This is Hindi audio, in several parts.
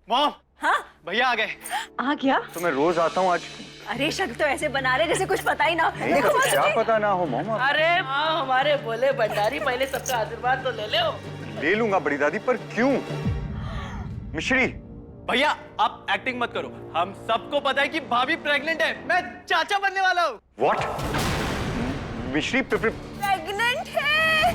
मॉम, हाँ भैया आ गए। आ गया। तो मैं रोज आता हूँ आज। अरे शक तो ऐसे बना रहे जैसे कुछ पता ही ना। देखो तो क्या पता ना हो मॉम। अरे हाँ, हमारे भोले भंडारी, पहले सबका आशीर्वाद तो ले लो। ले लूंगा बड़ी दादी, पर क्यों? मिश्री, भैया आप एक्टिंग मत करो, हम सबको पता है कि भाभी प्रेग्नेंट है। मैं चाचा बनने वाला हूँ। व्हाट? मिश्री प्रेग्नेंट है?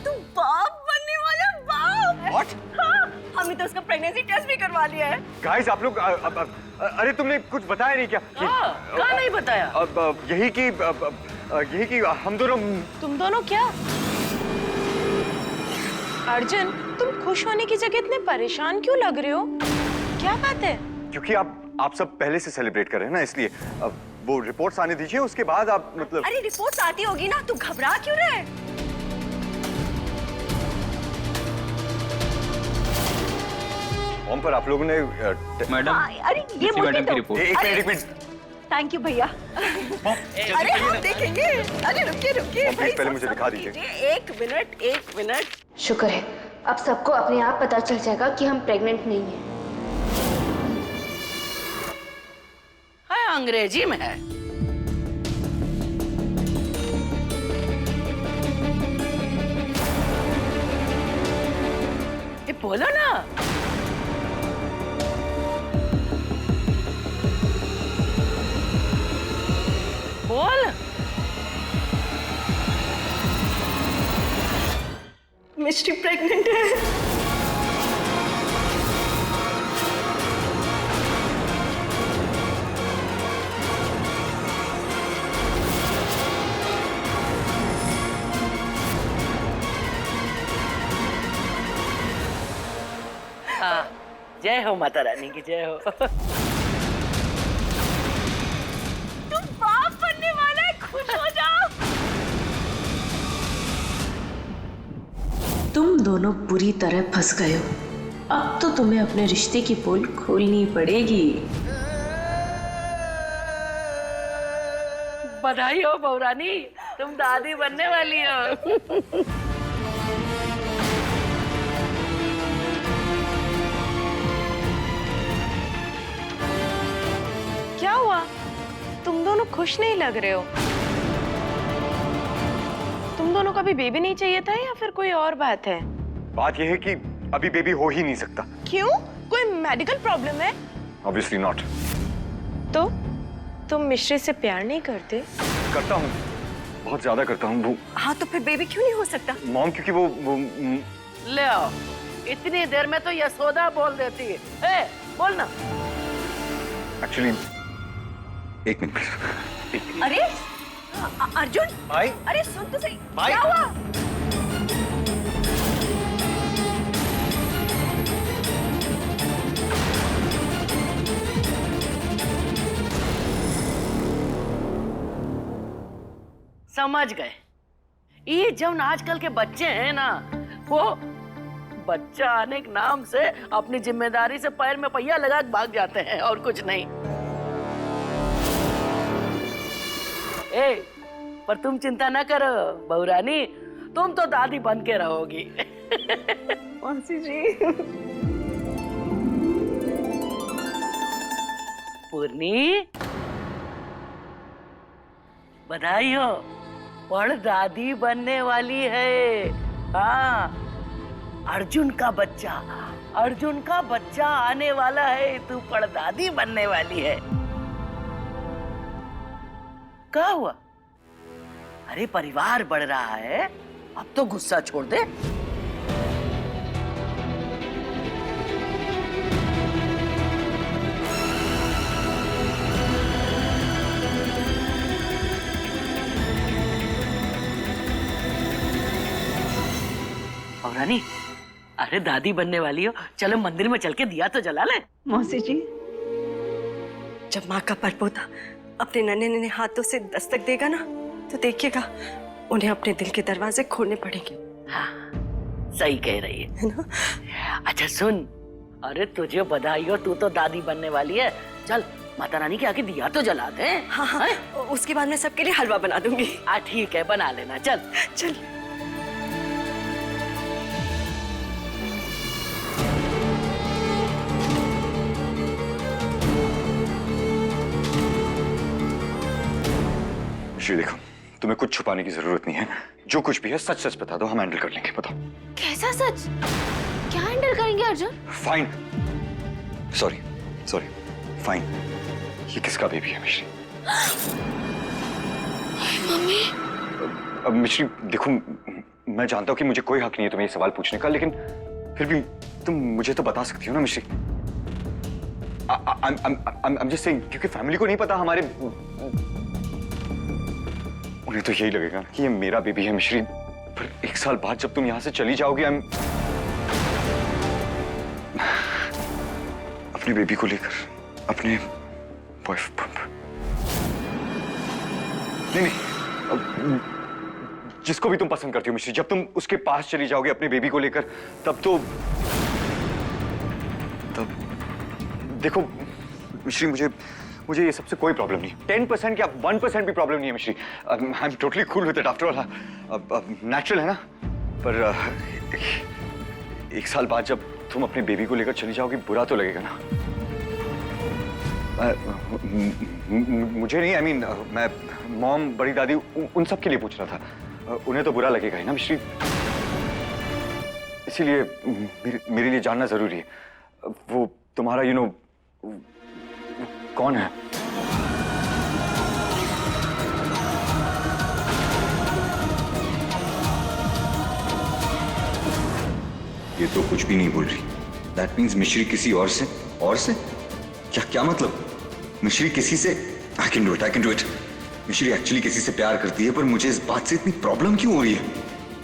तू बाप बनने वाला बाप? व्हाट? हाँ, हमने तो उसका प्रेगनेंसी टेस्ट भी करवा लिया है। गाइस आप लोग अरे तुमने कुछ बताया नहीं क्या? कहाँ नहीं बताया? यही कि हम दोनों। तुम दोनों क्या? अर्जुन, तुम खुश होने की जगह इतने परेशान क्यों लग रहे हो? क्या बात है? क्योंकि आप सब पहले से सेलिब्रेट कर रहे हैं ना, इसलिए। अब वो रिपोर्ट्स आने दीजिए, उसके बाद आप मतलब। अरे रिपोर्ट्स आती होगी ना, तू घबरा क्यों रहा है? होम पर आप लोगों ने मैडम, अरे ये मैडम की तो रिपोर्ट। एक मिनट। थैंक यू भैया। अरे हम देखेंगे। अरे रुकिए रुकिए प्लीज पहले मुझे दिखा दीजिए। एक मिनट। शुक्र है, अब सबको अपने आप पता चल जाएगा कि हम प्रेग्नेंट नहीं हैं। हाँ, अंग्रेजी में है। ये बोलो ना। बोल। मिस्ट्री प्रेग्नेंट है। हाँ, जय हो माता रानी की जय हो। तू बाप बनने वाला है, खुश हो जाओ। तुम दोनों बुरी तरह फंस गए हो। अब तो तुम्हें अपने रिश्ते की पोल खोलनी पड़ेगी। बधाई हो बहुरानी, तुम दादी बनने वाली हो। क्या हुआ? तुम दोनों खुश नहीं लग रहे हो। तुम दोनों का भी बेबी नहीं चाहिए था या फिर कोई और बात है? बात यह है कि अभी बेबी हो ही नहीं सकता। क्यों? कोई मेडिकल प्रॉब्लम है? Obviously not. तो तुम मिश्री से प्यार नहीं करते? करता हूँ, बहुत ज्यादा करता हूँ। वो हाँ तो फिर बेबी क्यों नहीं हो सकता? मॉम, क्योंकि वो ले आओ, इतनी देर में तो यशोदा बोल देती है। बोल ना। एक्चुअली एक मिनट। अरे अर्जुन भाई, अरे सुन तो सही। भाई। क्या हुआ? समझ गए। ये जब आजकल के बच्चे हैं ना, वो बच्चा आने के नाम से अपनी जिम्मेदारी से पैर में पहिया लगा के भाग जाते हैं और कुछ नहीं। पर तुम चिंता ना करो बहुरानी, तुम तो दादी बन के रहोगी। मौसी जी। पूर्णी, बधाई हो, बड़ दादी बनने वाली है। हाँ, अर्जुन का बच्चा आने वाला है, तू बड़ दादी बनने वाली है। क्या हुआ? अरे परिवार बढ़ रहा है, अब तो गुस्सा छोड़ दे। और रानी, अरे दादी बनने वाली हो, चलो मंदिर में चल के दिया तो जला ले। मौसी जी, जब माँ का परपोता अपने नन्हे नन्हे हाथों से दस्तक देगा ना, तो देखिएगा उन्हें अपने दिल के दरवाजे खोलने पड़ेंगे। हाँ, सही कह रही है ना? अच्छा सुन, अरे तुझे बधाई हो, तू तो दादी बनने वाली है। चल माता रानी के आगे दिया तो जला दे। हाँ हाँ, उसके बाद मैं सबके लिए हलवा बना दूंगी। ठीक है, बना लेना। चल चल। मिश्री देखो, तुम्हें कुछ छुपाने की जरूरत नहीं है। जो कुछ भी है सच सच बता दो, हम हैंडल कर लेंगे। बताओ। कैसा सच? क्या हैंडल करेंगे Arjun? Fine, sorry sorry, fine. ये किसका बेबी है मिश्री? मम्मी। अब मिश्री देखो, मैं जानता हूँ कि मुझे कोई हक नहीं है तुम्हें ये सवाल पूछने का, लेकिन फिर भी तुम मुझे तो बता सकती हो ना मिश्री। I'm just saying, क्योंकि फैमिली को नहीं पता, हमारे उन्हें तो यही लगेगा कि ये मेरा बेबी है मिश्री। पर 1 साल बाद जब तुम यहाँ से चली जाओगी, अपने बेबी को लेकर अपने बॉयफ्रेंड, नहीं, जिसको भी तुम पसंद करती हो मिश्री, जब तुम उसके पास चली जाओगे अपने बेबी को लेकर, तब देखो मिश्री, मुझे ये सबसे कोई प्रॉब्लम नहीं। 10% या 1% भी प्रॉब्लम नहीं है मिश्री। I am totally cool with it, after all natural है ना। पर 1 साल बाद जब तुम अपने बेबी को लेकर चली जाओगी, बुरा तो लगेगा ना। मुझे नहीं, मैं मॉम, बड़ी दादी, उन सब के लिए पूछ रहा था। उन्हें तो बुरा लगेगा ही ना मिश्री। इसीलिए मेरे लिए जानना जरूरी है, वो तुम्हारा कौन है? ये तो कुछ भी नहीं बोल रही। That means मिश्री किसी और से? क्या मतलब? मिश्री किसी से? I can do it. मिश्री एक्चुअली किसी से प्यार करती है, पर मुझे इस बात से इतनी प्रॉब्लम क्यों हो रही है?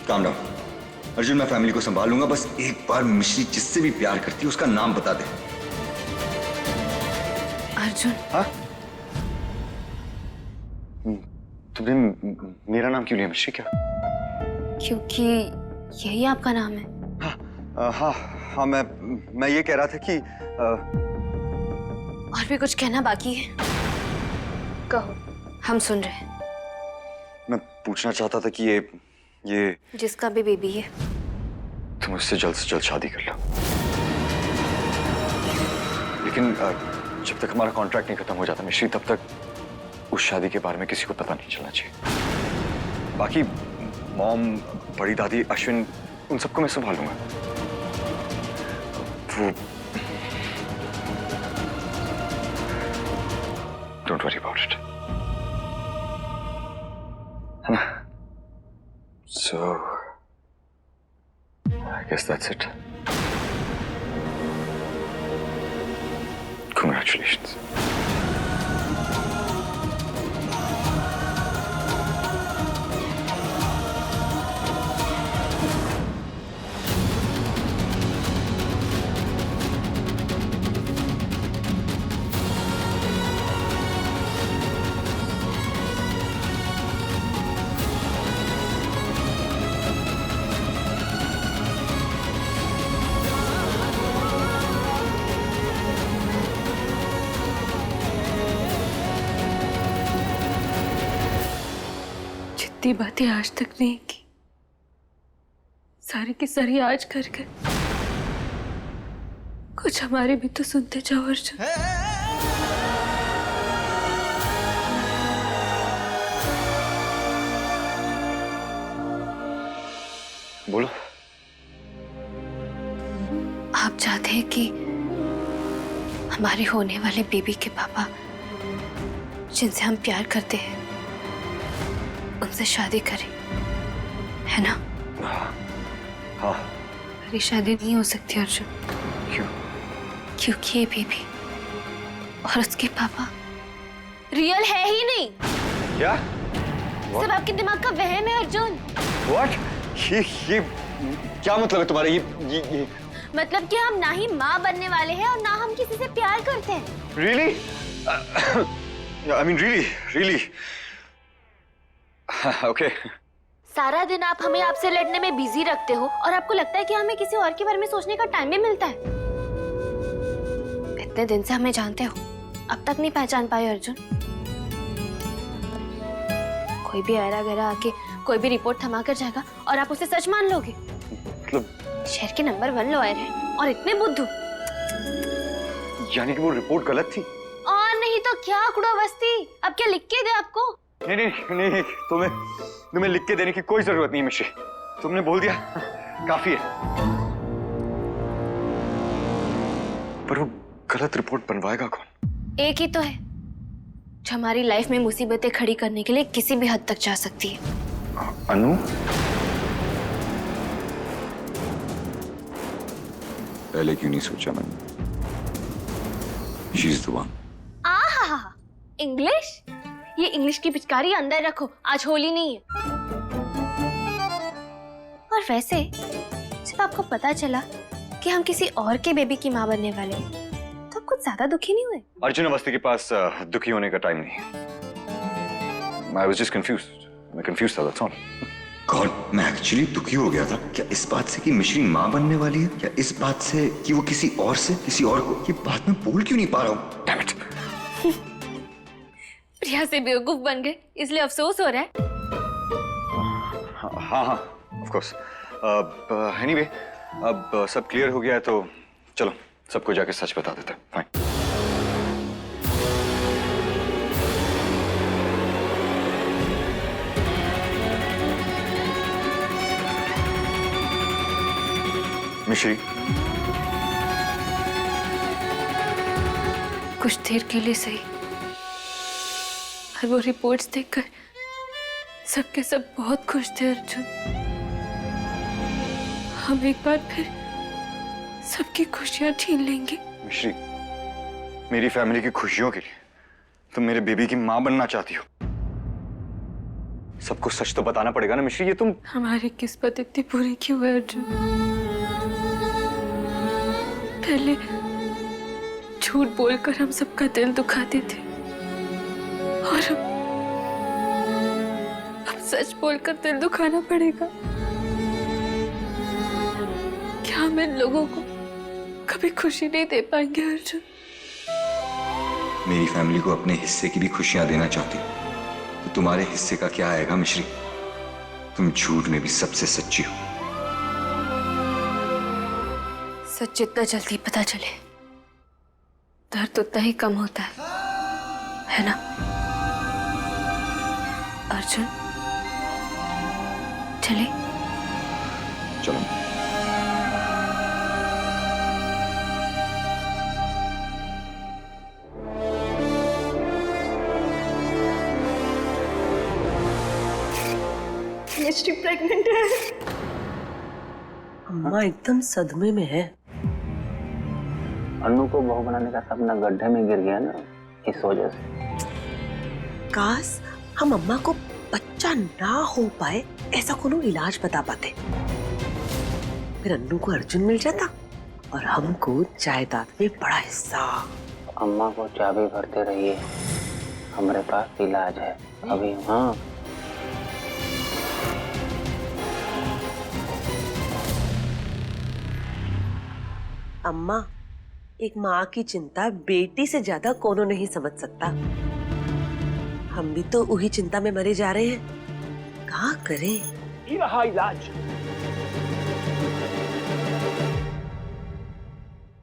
Calm down. अर्जुन, मैं फैमिली को संभाल लूंगा, बस एक बार मिश्री जिससे भी प्यार करती है उसका नाम बता दे। अर्जुन। हाँ? तुमने मेरा नाम क्यों लिया मिश्री? क्या? क्योंकि यही आपका नाम है। हाँ, मैं ये कह रहा था कि और भी कुछ कहना बाकी है? कहो, हम सुन रहे हैं। मैं पूछना चाहता था कि ये जिसका भी बेबी है, तुम उससे जल्द से जल्द शादी कर लो। लेकिन जब तक हमारा कॉन्ट्रैक्ट नहीं खत्म हो जाता मिश्री, तब तक उस शादी के बारे में किसी को पता नहीं चलना चाहिए। बाकी मॉम, बड़ी दादी, अश्विन, उन सबको मैं संभालूंगा। वो डोंट वरी अबाउट इट, है ना? So I guess that's it. Congratulations. जितनी बातें आज तक नहीं की, सारी की सारी आज कर कर कुछ हमारे भी तो सुनते जाओ अर्जुन। बोलो। आप चाहते हैं कि हमारे होने वाले बेबी के पापा, जिनसे हम प्यार करते हैं, उनसे शादी करें, है ना? हाँ। मेरी शादी नहीं हो सकती अर्जुन। क्यों? क्योंकि ये बेबी और उसके पापा रियल है ही नहीं। क्या? सब आपके दिमाग का वहम है अर्जुन। What? ये क्या मतलब है तुम्हारा? ये मतलब कि हम ना ही माँ बनने वाले हैं और ना हम किसी से प्यार करते हैं। Really? I mean really? Okay. सारा दिन आप हमें आपसे लड़ने में बिजी रखते हो और आपको लगता है कि हमें किसी और के बारे में सोचने का टाइम भी मिलता है। इतने दिन से हमें जानते हो, अब तक नहीं पहचान पाए अर्जुन। कोई भी ऐरा गैरा आके कोई भी रिपोर्ट थमा कर जाएगा और आप उसे सच मान लोगे। मतलब शहर के नंबर 1 लॉयर है और इतने बुद्धू। यानी कि वो रिपोर्ट गलत थी? और नहीं तो क्या कुड़ो बस्ती। अब क्या लिख के दे आपको? नहीं नहीं नहीं, तुम्हें लिख के देने की कोई जरूरत नहीं है मिश्री। तुमने बोल दिया काफी है। पर वो गलत रिपोर्ट बनवाएगा कौन? एक ही तो है जो हमारी लाइफ में मुसीबतें खड़ी करने के लिए किसी भी हद तक जा सकती है। अनु? पहले क्यों नहीं सोचा मैंने? She's the one. आहा, इंग्लिश? ये इंग्लिश की पिचकारी अंदर रखो, आज होली नहीं है। और वैसे जब आपको पता चला कि हम किसी और के बेबी की माँ बनने वाले हैं, तो आप कुछ ज्यादा दुखी नहीं हुए? अर्जुन अवस्थी के पास दुखी होने का टाइम नहीं। I was just confused. मैं confused था, that's all. गॉड, मैं एक्चुअली दुखी हो गया था। क्या इस बात से कि मिश्री माँ बनने वाली है, या इस बात से कि वो किसी और को? ये बात मैं बोल क्यों नहीं पा रहा हूँ? Damn it. प्रिया से बेवकूफ बन गए, इसलिए अफसोस हो रहा है। हाँ, of course. Anyway, अब सब क्लियर हो गया है तो चलो सबको जाके सच बता देते हैं। फाइन। मिश्री, कुछ देर के लिए सही, और वो रिपोर्ट्स देखकर सबके सब बहुत खुश थे। अर्जुन, हम एक बार फिर सबकी खुशियां छीन लेंगे। मिश्री, मेरी फैमिली की खुशियों के लिए तुम मेरे बेबी की माँ बनना चाहती हो? सबको सच तो बताना पड़ेगा ना मिश्री। ये तुम हमारी किस्मत इतनी बुरी क्यों है अर्जुन? पहले झूठ बोलकर हम सबका दिल दुखाते थे, और अब सच बोलकर दिल दुखाना पड़ेगा। क्या हम इन लोगों को कभी खुशी नहीं दे पाएंगे अर्जुन? मेरी फैमिली को अपने हिस्से की भी खुशियां देना चाहती हो, तो तुम्हारे हिस्से का क्या आएगा मिश्री? तुम झूठ में भी सबसे सच्ची हो। सच जितना जल्दी पता चले, दर्द उतना ही कम होता है ना अर्जुन? चले? चलो। मिश्री प्रेग्नेंट है। अम्मा एकदम सदमे में है। अन्नू को बहू बनाने का सपना गड्ढे में गिर गया ना, इस वजह से। काश हम अम्मा को बच्चा ना हो पाए ऐसा कोनो इलाज बता पाते, फिर अन्नू को अर्जुन मिल जाता और हमको जायदाद में बड़ा हिस्सा। अम्मा को चाबी भरते रहिए, हमारे पास इलाज है अभी। हाँ, अम्मा, एक माँ की चिंता बेटी से ज्यादा कोनो नहीं समझ सकता। हम भी तो वही चिंता में मरे जा रहे हैं। क्या करें? ये रहा इलाज।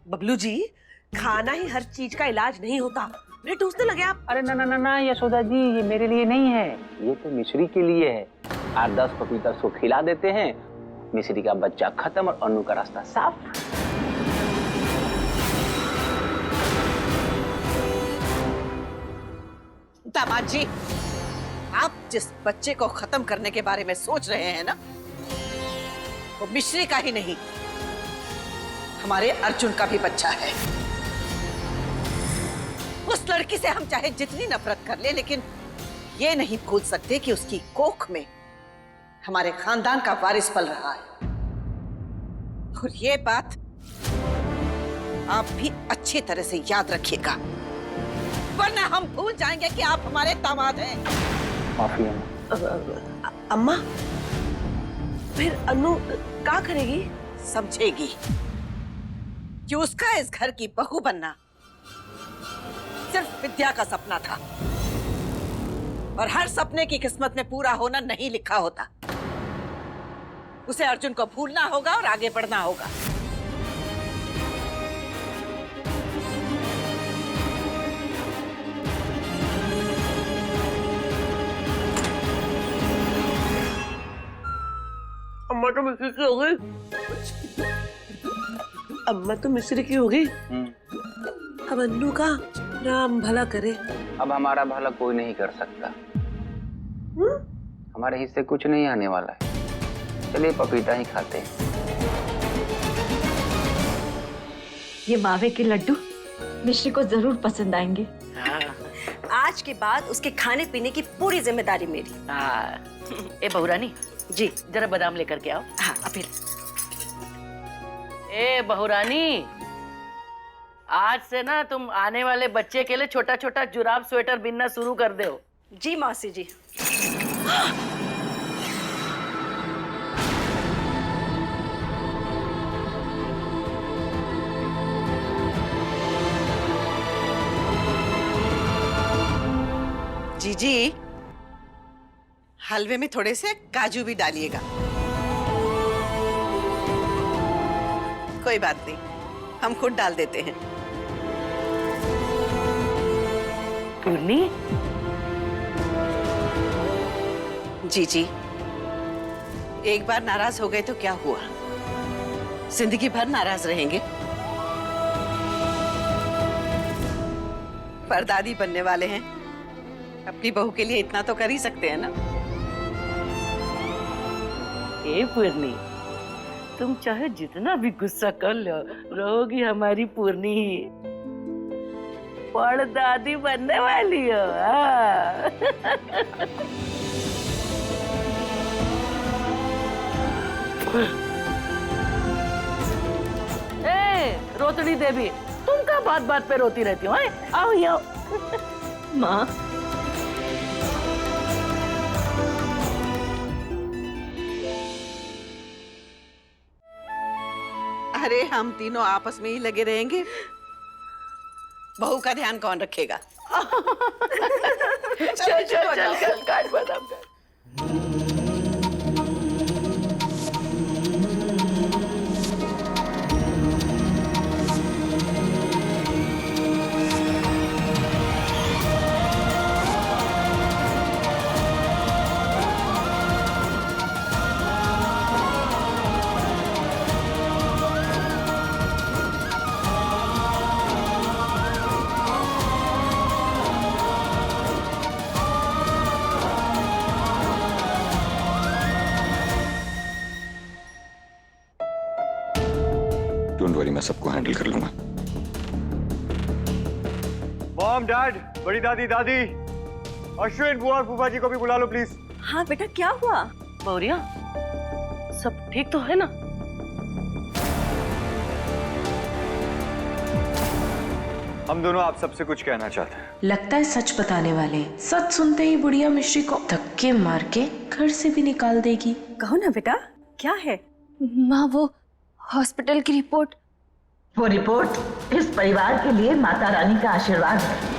बबलू जी, खाना ही हर चीज का इलाज नहीं होता। मेरे टूसने लगे आप। अरे ना ना ना ना यशोदा जी, ये मेरे लिए नहीं है, ये तो मिश्री के लिए है। 8-10 पपीता उसको खिला देते हैं, मिश्री का बच्चा खत्म और अन्नू का रास्ता साफ। दामाद जी, आप जिस बच्चे को खत्म करने के बारे में सोच रहे हैं ना, वो मिश्री का ही नहीं, हमारे अर्जुन का भी बच्चा है। उस लड़की से हम चाहे जितनी नफरत कर ले, लेकिन ये नहीं भूल सकते कि उसकी कोख में हमारे खानदान का वारिस पल रहा है। और ये बात आप भी अच्छी तरह से याद रखिएगा, वरना हम भूल जाएंगे कि आप हमारे दामाद हैं। माफी है। अम्मा, फिर अन्नू क्या करेगी? समझेगी कि उसका इस घर की बहू बनना सिर्फ विद्या का सपना था, और हर सपने की किस्मत में पूरा होना नहीं लिखा होता। उसे अर्जुन को भूलना होगा और आगे बढ़ना होगा। अम्मा तो मिश्री की हो गई। अम्मा तो मिश्री की होगी। अब अन्नू का राम भला करे। अब हमारा भला कोई नहीं कर सकता। हमारे हिस्से कुछ नहीं आने वाला है। चलिए पपीता ही खाते हैं। ये मावे के लड्डू मिश्री को जरूर पसंद आएंगे। आज के बाद उसके खाने पीने की पूरी जिम्मेदारी मेरी। ए बहुरानी जी जरा बादाम लेकर के आओ। हाँ अभी। ए बहुरानी, आज से ना तुम आने वाले बच्चे के लिए छोटा छोटा जुराब स्वेटर बिनना शुरू कर दो। जी मौसी जी। जीजी, हलवे में थोड़े से काजू भी डालिएगा। कोई बात नहीं, हम खुद डाल देते हैं। पूर्णी, जीजी, एक बार नाराज हो गए तो क्या हुआ? जिंदगी भर नाराज रहेंगे। परदादी बनने वाले हैं, अपनी बहू के लिए इतना तो कर ही सकते हैं ना। ए पूर्णी, तुम चाहे जितना भी गुस्सा कर लो, रहोगी हमारी पूर्णी ही। परदादी बनने वाली हो। ए रोतड़ी देवी, तुम क्या बात बात पे रोती रहती हो? आओ यहाँ। माँ, अरे हम तीनों आपस में ही लगे रहेंगे, बहू का ध्यान कौन रखेगा? चल चल चल चल, काट बादाम काट। डोंट वरी, मैं सबको हैंडल कर लूंगा। मॉम, डैड, बड़ी दादी, दादी, अश्विन, बुआ और फूफा जी को भी बुला लो प्लीज। हाँ बेटा, क्या हुआ? बौरिया, सब ठीक तो है ना? हम दोनों आप सबसे कुछ कहना चाहते हैं। लगता है सच बताने वाले। सच सुनते ही बुढ़िया मिश्री को धक्के मार के घर से भी निकाल देगी। कहो ना बेटा, क्या है? माँ, वो हॉस्पिटल की रिपोर्ट। वो रिपोर्ट इस परिवार के लिए माता रानी का आशीर्वाद है।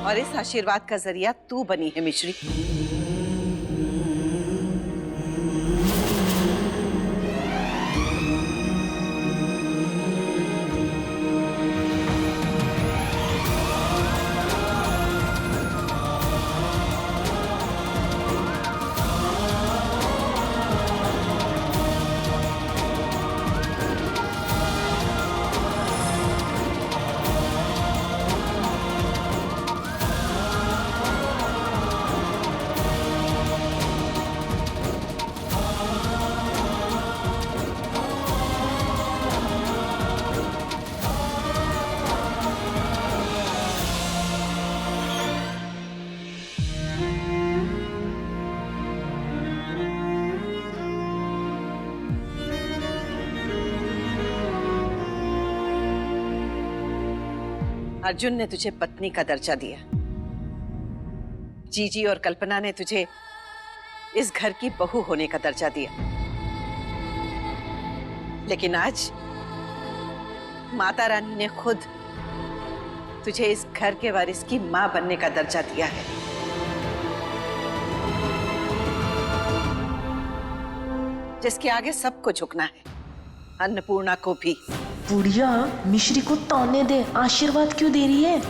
और इस आशीर्वाद का जरिया तू बनी है मिश्री। अर्जुन ने तुझे पत्नी का दर्जा दिया, जीजी और कल्पना ने तुझे इस घर की बहू होने का दर्जा दिया, लेकिन आज माता रानी ने खुद तुझे इस घर के वारिस की मां बनने का दर्जा दिया है। जिसके आगे सबको झुकना है, अन्नपूर्णा को भी। बुढ़िया मिश्री को ताने दे, आशीर्वाद क्यों दे रही है?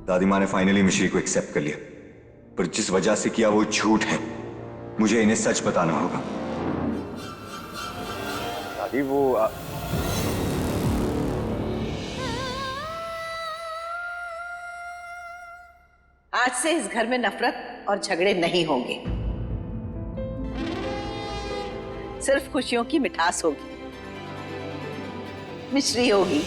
दादी माँ ने फाइनली मिश्री को एक्सेप्ट कर लिया, पर जिस वजह से किया वो झूठ है। मुझे इन्हें सच बताना होगा। दादी वो आज से इस घर में नफरत और झगड़े नहीं होंगे, सिर्फ खुशियों की मिठास होगी। मिश्री होगी